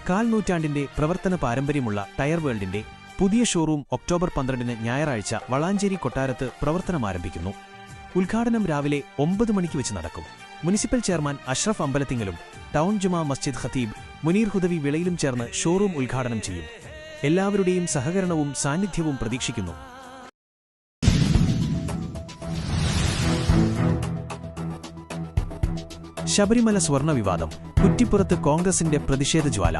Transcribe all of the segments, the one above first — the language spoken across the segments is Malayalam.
കാൽ നൂറ്റാണ്ടിന്റെ പ്രവർത്തന പാരമ്പര്യമുള്ള ടയർ വേൾഡിന്റെ പുതിയ ഷോറൂം ഒക്ടോബർ 12 ഞായറാഴ്ച വളാഞ്ചേരി കൊട്ടാരത്ത് പ്രവർത്തനമാരംഭിക്കുന്നു. ഉദ്ഘാടനം രാവിലെ 9 മണിക്ക് വെച്ച് നടക്കും. Municipal chairman Ashraf അമ്പലത്തിങ്കലും town Juma Masjid ഖതീബ് Muneer Hudawi വിളയിലും ചേർന്ന് ഷോറൂം ഉദ്ഘാടനം ചെയ്യും. എല്ലാവരുടെയും സഹകരണവും സാന്നിധ്യവും പ്രതീക്ഷിക്കുന്നു. ശബരിമല സ്വർണ്ണ വിവാദം, കുറ്റിപ്പുറത്ത് കോൺഗ്രസിന്റെ പ്രതിഷേധ ജ്വാല.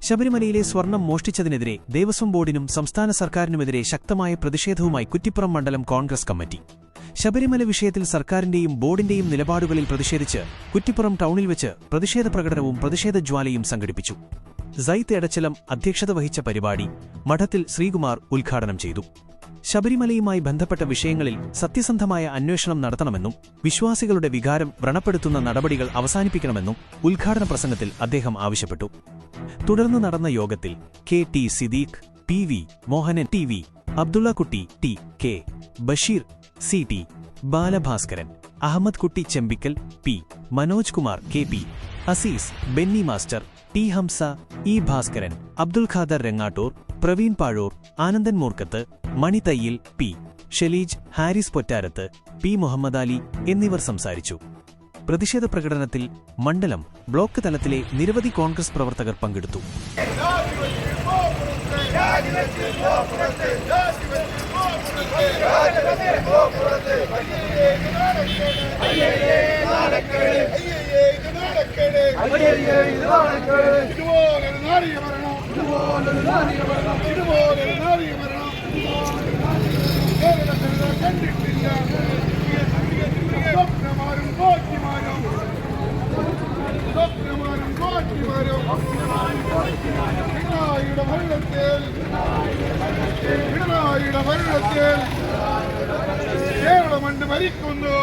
ശബരിമലയിലെ സ്വർണം മോഷ്ടിച്ചതിനെതിരെ ദേവസ്വം ബോർഡിനും സംസ്ഥാന സർക്കാരിനുമെതിരെ ശക്തമായ പ്രതിഷേധവുമായി കുറ്റിപ്പുറം മണ്ഡലം കോൺഗ്രസ് കമ്മിറ്റി. ശബരിമല വിഷയത്തിൽ സർക്കാരിന്റെയും ബോർഡിന്റെയും നിലപാടുകളിൽ പ്രതിഷേധിച്ച് കുറ്റിപ്പുറം ടൗണിൽ വെച്ച് പ്രതിഷേധ പ്രകടനവും പ്രതിഷേധജ്വാലയും സംഘടിപ്പിച്ചു. സയ്യിദ് എടച്ചലം അധ്യക്ഷത വഹിച്ച പരിപാടി മഠത്തിൽ ശ്രീകുമാർ ഉദ്ഘാടനം ചെയ്തു. ശബരിമലയുമായി ബന്ധപ്പെട്ട വിഷയങ്ങളിൽ സത്യസന്ധമായ അന്വേഷണം നടത്തണമെന്നും വിശ്വാസികളുടെ വികാരം വ്രണപ്പെടുത്തുന്ന നടപടികൾ അവസാനിപ്പിക്കണമെന്നും ഉദ്ഘാടന പ്രസംഗത്തിൽ അദ്ദേഹം ആവശ്യപ്പെട്ടു. തുടർന്ന് നടന്ന യോഗത്തിൽ KT Siddique, PV Mohanan, TV Abdullakutty, TK Basheer, CT Balabhaskaran, Ahammed Kutty Chembikkal, P Manoj Kumar, KP Azeez, Benny master, T Hamsa, E Bhaskaran, Abdul Khader Rangattur, Praveen Pazhur, Anandan Moorkkath, Mani Thayyil, P Shelij, Haris Pottarath, P Muhammad Ali എന്നിവർ സംസാരിച്ചു. പ്രതിഷേധ പ്രകടനത്തിൽ മണ്ഡലം, ബ്ലോക്ക് തലത്തിലെ നിരവധി കോൺഗ്രസ് പ്രവർത്തകർ പങ്കെടുത്തു. കേരളമണ്ട് ഭരിക്കുന്നു.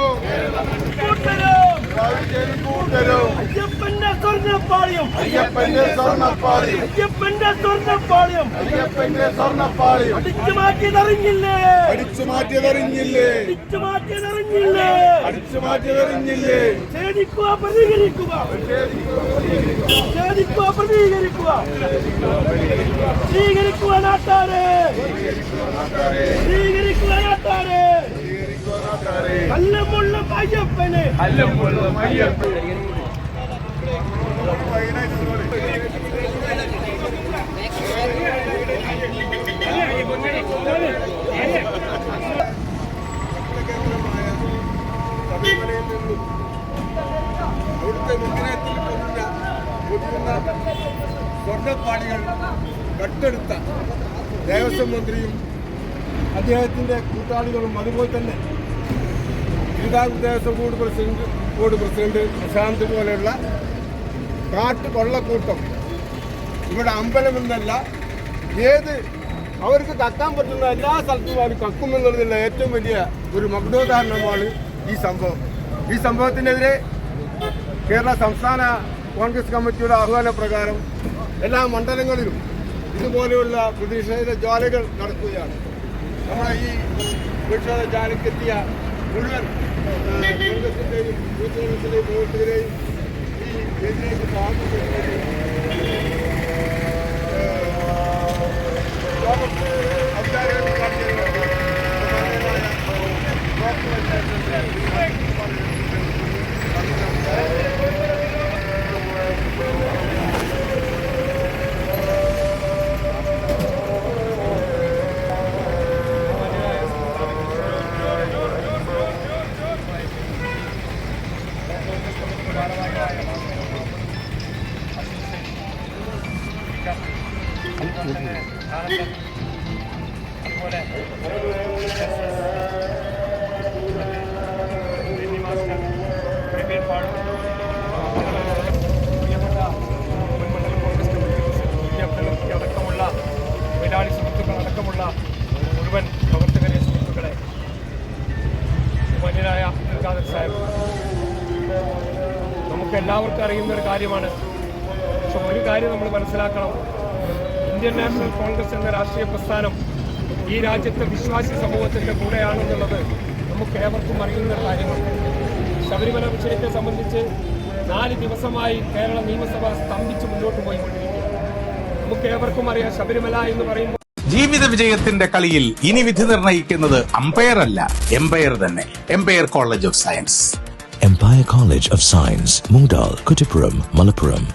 അയ്യപ്പന്റെ സ്വർണ്ണപ്പാളിയും, അയ്യപ്പന്റെ സ്വർണ്ണപ്പാളിയും, അയ്യപ്പന്റെ സ്വർണ്ണപ്പാളിയും, അയ്യപ്പന്റെ സ്വർണ്ണപ്പാളിയും അടിച്ചു മാറ്റിയതറിഞ്ഞില്ലേ, അടിച്ചു മാറ്റിയതറിഞ്ഞില്ലേ, അടിച്ചു മാറ്റിയതറിഞ്ഞില്ലേ, അടിച്ചു മാറ്റിയതറിഞ്ഞില്ലേ. ഛേദിക്കുക, പ്രതികരിക്കുക, ഛേദിക്കുക, പ്രതികരിക്കുക, സ്വീകരിക്കുക നാട്ടാരെ, സ്വീകരിക്കുക നാട്ടാരെ. അല്ലമുള്ള അയ്യപ്പന്, അല്ലമുള്ള അയ്യപ്പന്. അവിടുത്തെ വിഗ്രഹത്തിൽ പൊതിയുന്ന സ്വർണ്ണപ്പാളികൾ കട്ടെടുത്ത ദേവസ്വം മന്ത്രിയും അദ്ദേഹത്തിന്റെ കൂട്ടാളികളും, അതുപോലെ തന്നെ ശ്രീകാന്ത് ദേവസ്വം ബോർഡ് പ്രസിഡന്റ് പ്രശാന്ത് പോലെയുള്ള കാട്ടുകൊള്ളക്കൂട്ടം ഇവിടെ അമ്പലമെന്നല്ല, ഏത് അവർക്ക് കക്കാൻ പറ്റുന്ന എല്ലാ സ്ഥലത്തും അവർ കക്കുമെന്നുള്ളതിനുള്ള ഏറ്റവും വലിയ ഒരു മകുടോദാഹരണമാണ് ഈ സംഭവം. ഈ സംഭവത്തിനെതിരെ കേരള സംസ്ഥാന കോൺഗ്രസ് കമ്മിറ്റിയുടെ ആഹ്വാനപ്രകാരം എല്ലാ മണ്ഡലങ്ങളിലും ഇതുപോലെയുള്ള പ്രതിഷേധ ജ്വാലകൾ നടക്കുകയാണ്. നമ്മുടെ ഈ പ്രതിഷേധ ജ്വാലയ്ക്കെത്തിയ മുഴുവൻ കോൺഗ്രസിന്റെയും യൂത്ത് കോൺഗ്രസിന്റെയും പ്രവർത്തകരെയും ഈ വേദിയിലേക്ക് അതുപോലെ അടക്കമുള്ള തൊഴിലാളി സുഹൃത്തുക്കൾ അടക്കമുള്ള മുഴുവൻ പ്രവർത്തകരെ സുഹൃത്തുക്കളെ, മാന്യനായ അബ്ദുൽ ഖാദർ സാഹിബ്, നമുക്കെല്ലാവർക്കും അറിയുന്നൊരു കാര്യമാണ്. പക്ഷെ ഒരു കാര്യം നമ്മൾ മനസ്സിലാക്കണം, ഇന്ത്യൻ നാഷണൽ കോൺഗ്രസ് എന്ന രാഷ്ട്രീയ പ്രസ്ഥാനം ഈ രാജ്യത്തെ വിശ്വാസി സമൂഹത്തിൻ്റെ കൂടെയാണെന്നുള്ളത് നമുക്ക് ഏവർക്കും അറിയുന്ന കാര്യമാണ്. ശബരിമല വിഷയത്തെ സംബന്ധിച്ച് 4 ദിവസമായി കേരള നിയമസഭ സ്തംഭിച്ച് മുന്നോട്ട് പോയിക്കൊണ്ടിരിക്കുകയാണ്. നമുക്ക് ഏവർക്കും അറിയാം, ശബരിമല എന്ന് പറയുമ്പോൾ ജീവിത വിജയത്തിന്റെ കളിയിൽ ഇനി വിധി നിർണയിക്കുന്നത് അമ്പയർ അല്ല, എംപയർ തന്നെ. Empire college of science. Empire College of Science, Moondal, Kuttipuram, Malappuram.